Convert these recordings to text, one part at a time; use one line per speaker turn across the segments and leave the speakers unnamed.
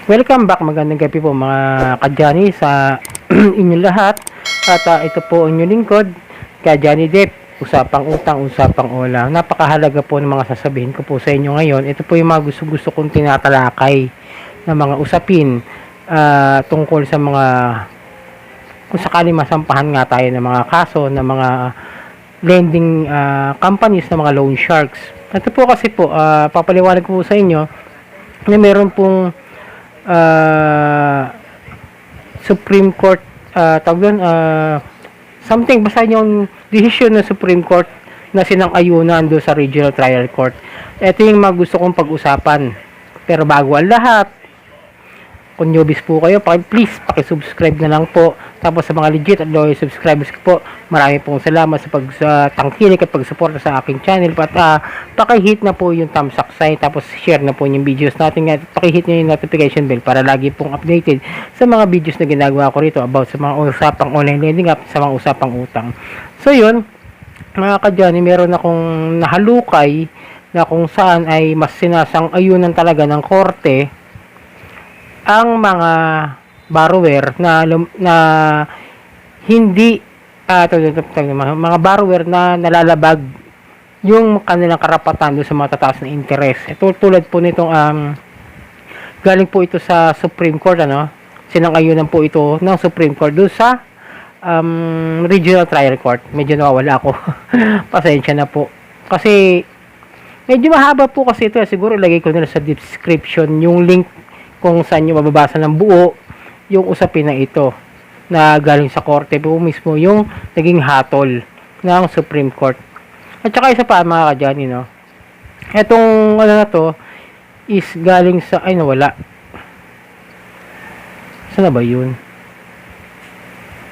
Welcome back, magandang gabi po mga kadyani sa inyong lahat. At ito po ang inyong lingkod, Kadyani Dep, usapang utang, usapang ulam. Napakahalaga po ng mga sasabihin ko po sa inyo ngayon. Ito po yung mga gusto kong tinatalakay na mga usapin tungkol sa mga, kung sakali masampahan nga tayo ng mga kaso ng mga lending companies, na mga loan sharks. Ito po kasi po, papaliwanag ko po sa inyo na meron pong Supreme Court tawag doon, something basta yung decision ng Supreme Court na sinang-ayunan doon sa Regional Trial Court. Ito yung mga gusto kong pag-usapan. Pero bago ang lahat, kung newbies po kayo, please paki-subscribe na lang po. Tapos sa mga legit at loyal subscribers ko po, marami pong salamat sa pagtangkilik at pagsuporta sa aking channel. At paki-hit na po yung thumbs up sign, tapos share na po yung videos natin. At paki-hit nyo yung notification bell para lagi pong updated sa mga videos na ginagawa ko rito about sa mga usapang online lending at sa mga usapang utang. So yun, mga kadyani, meron akong nahalukay na kung saan ay mas sinasang-ayunan talaga ng korte ang mga borrower na hindi mga borrower na nalalabag yung kanilang karapatan doon sa mga tataas na interest. Ito tulad po nitong galing po ito sa Supreme Court, sinang-ayunan po ito ng Supreme Court doon sa Regional Trial Court. Medyo nawawala ako. Pasensya na po. Kasi medyo mahaba po kasi ito. Siguro ilagay ko nila sa description yung link kung saan nyo mababasa ng buo yung usapin na ito na galing sa korte po mismo, yung naging hatol ng Supreme Court. At saka isa pa mga kadyani, etong na to is galing sa, nawala. Saan na ba yun?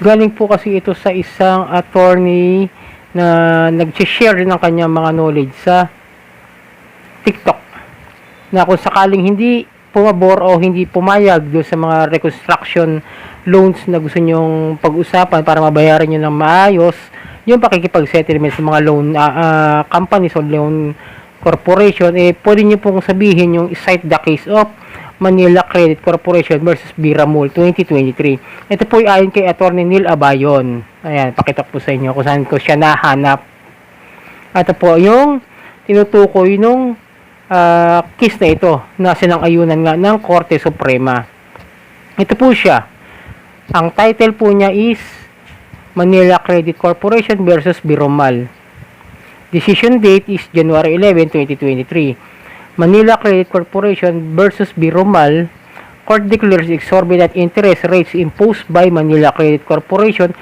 Galing po kasi ito sa isang attorney na nag-share ng kanyang mga knowledge sa TikTok, na kung sakaling hindi pumabor o hindi pumayag doon sa mga reconstruction loans na gusto nyong pag-usapan para mabayaran nyo ng maayos yung pakikipag-settlement sa mga loan companies o loan corporation, pwede nyo pong sabihin yung cite the case of Manila Credit Corporation versus Biramul 2023. Ito po ay ayon kay Attorney Neil Abayon. Ayan, pakita po sa inyo kung saan ko siya nahanap. Ito po yung tinutukoy nung case na ito na sinang-ayunan nga ng Korte Suprema. Ito po siya. Ang title po niya is Manila Credit Corporation versus Biromal. Decision date is January 11, 2023. Manila Credit Corporation versus Biromal. Court declares exorbitant interest rates imposed by Manila Credit Corporation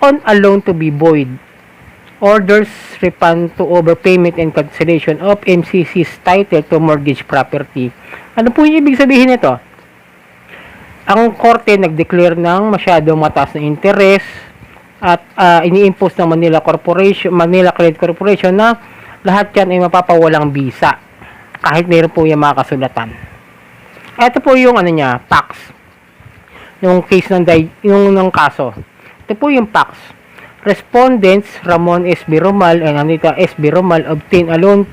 on a loan to be void. Orders refund to overpayment and cancellation of MCC's title to mortgage property. Ano po yung ibig sabihin nito? Ang korte nag-declare ng masyadong mataas na interest at ini-impose ng Manila Credit Corporation na lahat yan ay mapapawalang bisa kahit mayroon po yung mga kasulatan. Ito po yung facts yung case ng kaso. Ito po yung facts. Respondents Ramon S. Biromal and Anita S. Biromal obtained a loan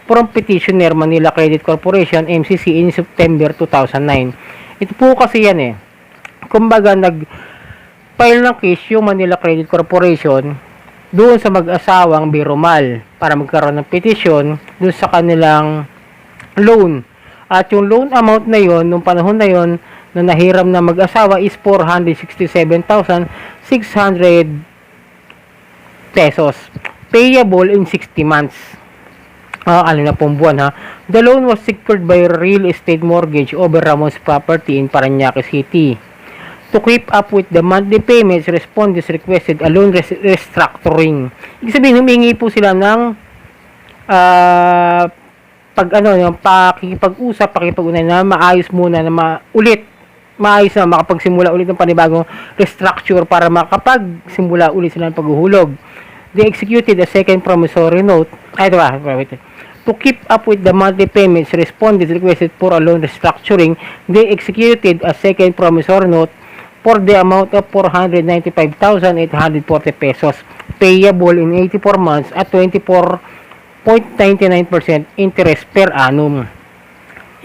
from petitioner Manila Credit Corporation MCC in September 2009. Ito po kasi yan kumbaga nag-file ng case yung Manila Credit Corporation doon sa mag-asawang Biromal para magkaroon ng petition doon sa kanilang loan. At yung loan amount na yon nung panahon na yon na nahiram na mag-asawa is 467,600 pesos, payable in 60 months. Na pong buwan The loan was secured by real estate mortgage over Ramon's property in Parañaque City. To keep up with the monthly payments, respondents requested a loan restructuring. Ibig sabihin, humingi po sila ng pakikipag-unay na maayos muna na maayos na makapagsimula ulit ng panibagong restructure para makapagsimula ulit sila ng paghuhulog. They executed a second promissory note. To keep up with the monthly payments, respondents requested for a loan restructuring. They executed a second promissory note for the amount of 495,840 pesos, payable in 84 months at 24.99% interest per annum.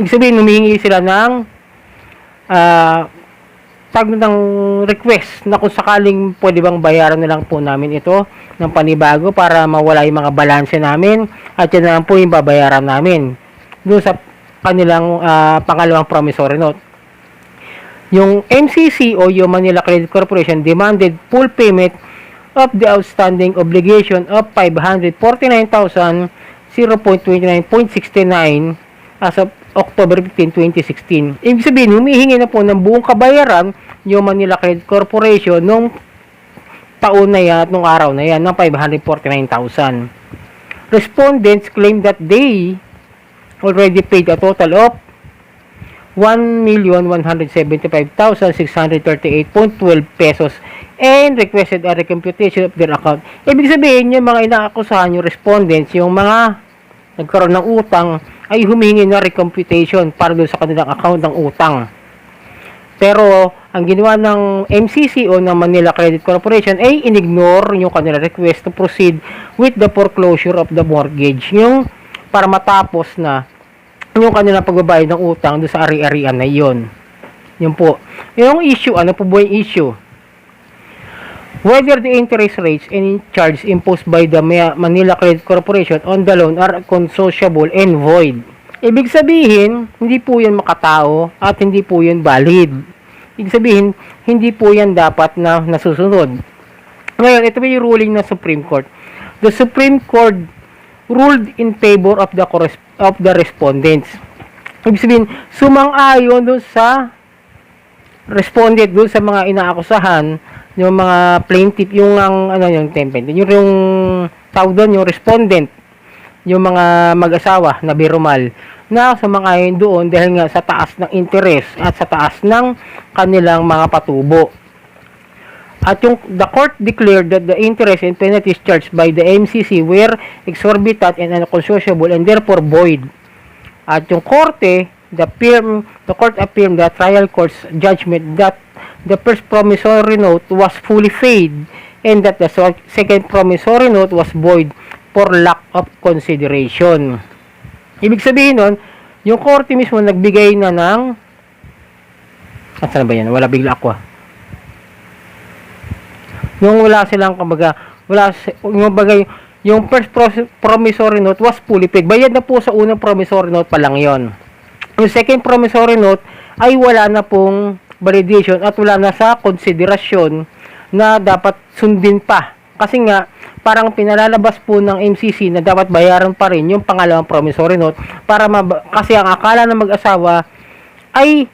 Ibig sabihin, humingi sila ng tag ng request na kung sakaling pwede bang bayaran na lang po namin ito ng panibago para mawala yung mga balanse namin at yan na lang po yung babayaran namin doon sa kanilang pangalawang promissory note. Yung MCC o yung Manila Credit Corporation demanded full payment of the outstanding obligation of 549,000 0.29.69 as of October 15, 2016. Ibig sabihin, humihingi na po ng buong kabayaran yung Manila Credit Corporation nung taon na yan, nung araw na yan, ng 549,000. Respondents claim that they already paid a total of 1,175,638.12 pesos and requested a recomputation of their account. Ibig sabihin, yung mga inaakusahan, yung respondents, yung mga nagkaroon ng utang, ay humingi na recomputation para doon sa kanilang account ng utang. Pero, ang ginawa ng MCC o ng Manila Credit Corporation ay inignore yung kanilang request to proceed with the foreclosure of the mortgage. Yung para matapos na yung kanilang pagbabayad ng utang doon sa ari-arian na yun. Yun po. Yung issue, ano po ba yung issue? Whether the interest rates and charges imposed by the Manila Credit Corporation on the loan are consociable and void. Ibig sabihin, hindi po yan makatao at hindi po yan valid. Ibig sabihin, hindi po yan dapat na nasusunod. Ngayon, ito ba yung ruling ng Supreme Court? The Supreme Court ruled in favor of the respondents. Ibig sabihin, sumang-ayon doon sa respondent, doon sa mga inaakusahan, yung mga plaintiff, yung yung tawag doon, yung respondent, yung mga mag-asawa na birumal, na sumang-ayon doon dahil nga sa taas ng interest at sa taas ng kanilang mga patubo. At the court declared that the interest and penalties charged by the MCC were exorbitant and unconscionable and therefore void. At yung korte, the court affirmed the trial court's judgment that the first promissory note was fully paid and that the second promissory note was void for lack of consideration. Ibig sabihin nun, yung korte mismo nagbigay na ng saan ba yan? Wala, bigla ako Yung wala silang yung first promissory note was fully paid. Bayad na po sa unang promissory note pa lang yon. Yung second promissory note ay wala na pong validation at wala na sa konsiderasyon na dapat sundin pa. Kasi nga, parang pinalalabas po ng MCC na dapat bayaran pa rin yung pangalawang promissory note para kasi ang akala ng mag-asawa ay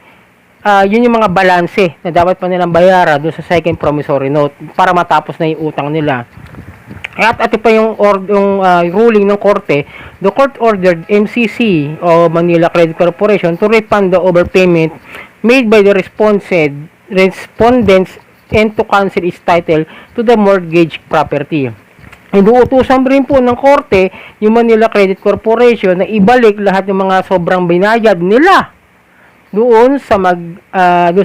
yun yung mga balanse na dapat pa nilang bayaran doon sa second promissory note para matapos na yung utang nila. At ito pa yung ruling ng korte. The court ordered MCC o Manila Credit Corporation to refund the overpayment made by the respondents and to cancel its title to the mortgage property. Inuutusan rin po ng korte yung Manila Credit Corporation na ibalik lahat ng mga sobrang binayad nila doon sa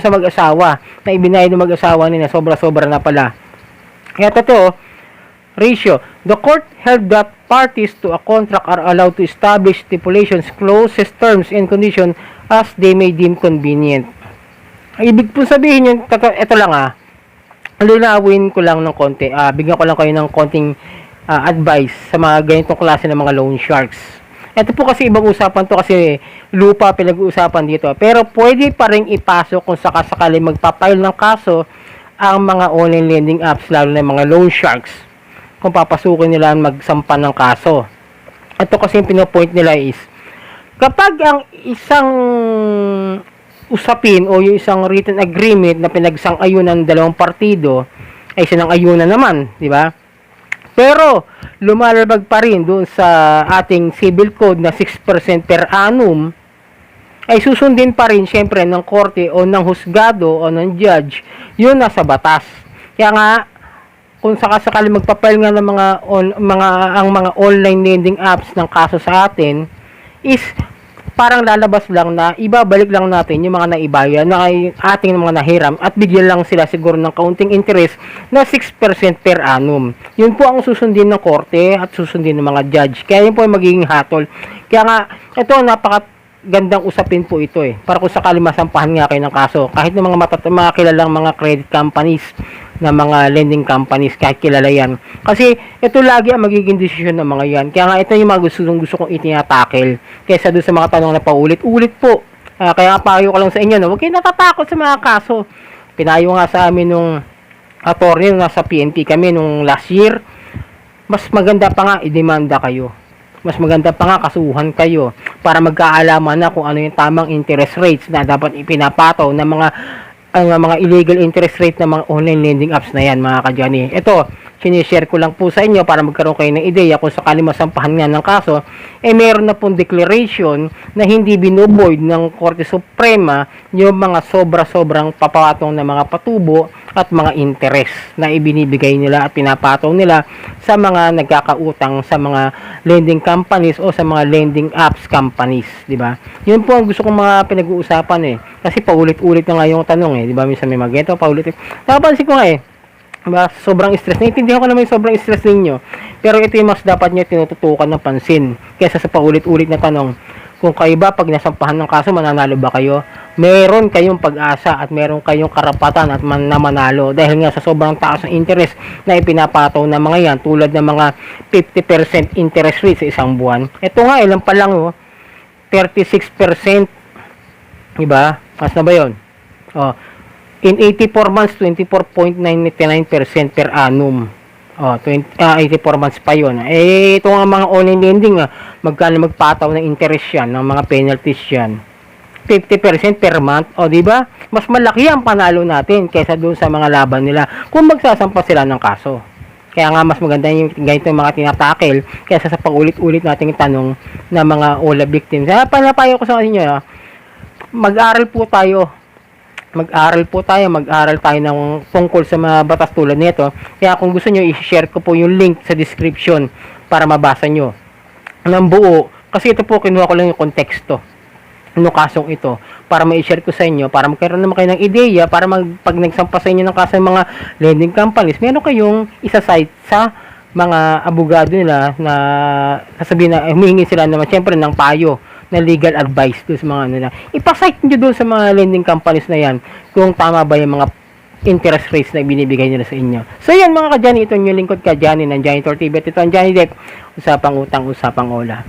mag-asawa na ibinayad ng mag-asawa nila, sobra-sobra na pala. Kaya ito, ratio. The court held that parties to a contract are allowed to establish stipulations, clauses, terms, and conditions as they may deem convenient. Ibig po sabihin yun, ito lang linawin ko lang ng konti. Bigyan ko lang kayo ng konting advice sa mga ganitong klase ng mga loan sharks. Ito po kasi ibang usapan to kasi lupa pinag-uusapan dito. Pero pwede pa rin ipasok kung sakasakali magpapile ng kaso ang mga online lending apps, lalo na mga loan sharks, kung papasukin nila magsampa ng kaso. Ito kasi yung pinopoint nila is, kapag ang isang usapin o yung isang written agreement na pinagsang-ayunan ng dalawang partido ay sinang-ayunan naman, di ba? Pero lumalabag pa rin doon sa ating civil code na 6% per annum, ay susundin pa rin syempre ng korte o ng husgado o ng judge yun nasa batas. Kaya nga, kung sakasakali magpapile nga ng mga online lending apps ng kaso sa atin, is parang lalabas lang na ibabalik lang natin yung mga naibaya na ay ating mga nahiram at bigyan lang sila siguro ng kaunting interest na 6% per annum. Yun po ang susundin ng korte at susundin ng mga judge. Kaya yun po ay magiging hatol. Kaya nga, ito gandang usapin po ito para kung sakali masampahan nga kayo ng kaso, kahit ng mga kilalang mga credit companies, na mga lending companies, kahit kilala yan. Kasi ito lagi ang magiging desisyon ng mga yan. Kaya nga ito yung mga gusto kong itinatakil kaysa doon sa mga tanong na paulit-ulit po. Kaya payo ko lang sa inyo, no? Huwag kayo natatakot sa mga kaso. Pinayo nga sa amin nung attorney nung nasa PNP kami nung last year, mas maganda pa nga idemanda kayo. Mas maganda pa nga kasuhan kayo para magkaalaman na kung ano yung tamang interest rates na dapat ipinapataw ng mga illegal interest rate ng mga online lending apps na yan, mga kadyani. Ito, sinishare ko lang po sa inyo para magkaroon kayo ng ideya kung sakali masampahan nga ng kaso, meron na pong declaration na hindi binuboid ng Korte Suprema yung mga sobra-sobrang papatong na mga patubo at mga interest na ibinibigay nila at pinapataw nila sa mga nagkakautang sa mga lending companies o sa mga lending apps companies, di ba? Yun po ang gusto kong mga pinag-uusapan kasi paulit-ulit na nga yung tanong di ba? Minsan may magento, paulit-ulit. Napansin ko nga diba? Sobrang stress. Naiintindihan ko naman yung sobrang stress ninyo. Pero ito yung mas dapat nyo tinututukan ng pansin kaysa sa paulit-ulit na tanong. Kung kayo ba, pag nasampahan ng kaso, mananalo ba kayo? Meron kayong pag-asa at meron kayong karapatan at na manalo. Dahil nga sa sobrang taas ng interest na ipinapataw ng mga yan, tulad ng mga 50% interest rate sa isang buwan. Ito nga, ilan pa lang 36%. Diba? Mas na ba yun? In 84 months, 24.99% per annum. 84 months pa yun. Ito nga mga online lending, magkano magpataw ng interest yan, ng mga penalties yan. 50% per month. Di ba? Mas malaki ang panalo natin kaysa doon sa mga laban nila kung magsasampa sila ng kaso. Kaya nga mas maganda yung ganito mga tinatakil kaysa sa paulit-ulit nating tanong na mga OLA victims. Panapayo ko sa inyo, mag-aral tayo ng tungkol sa mga batas tulad nito. Kaya kung gusto nyo, i-share ko po yung link sa description para mabasa nyo ng buo. Kasi ito po, kinuha ko lang yung konteksto ng kasong ito para ma-share ko sa inyo, para magkaroon naman kayo ng ideya, para pag nagsampa sa inyo ng kaso ng mga lending companies, meron kayong isa-cite sa mga abogado nila na sasabihin na humihingi sila naman siyempre ng payo na legal advice doon sa mga nila. Ipasite nyo doon sa mga lending companies na yan kung tama ba yung mga interest rates na binibigay nila sa inyo. So yan mga kadyani, ito yung lingkod kadyani ng Janitor TV. Ito ang Johnny Depp, usapang utang, usapang ola.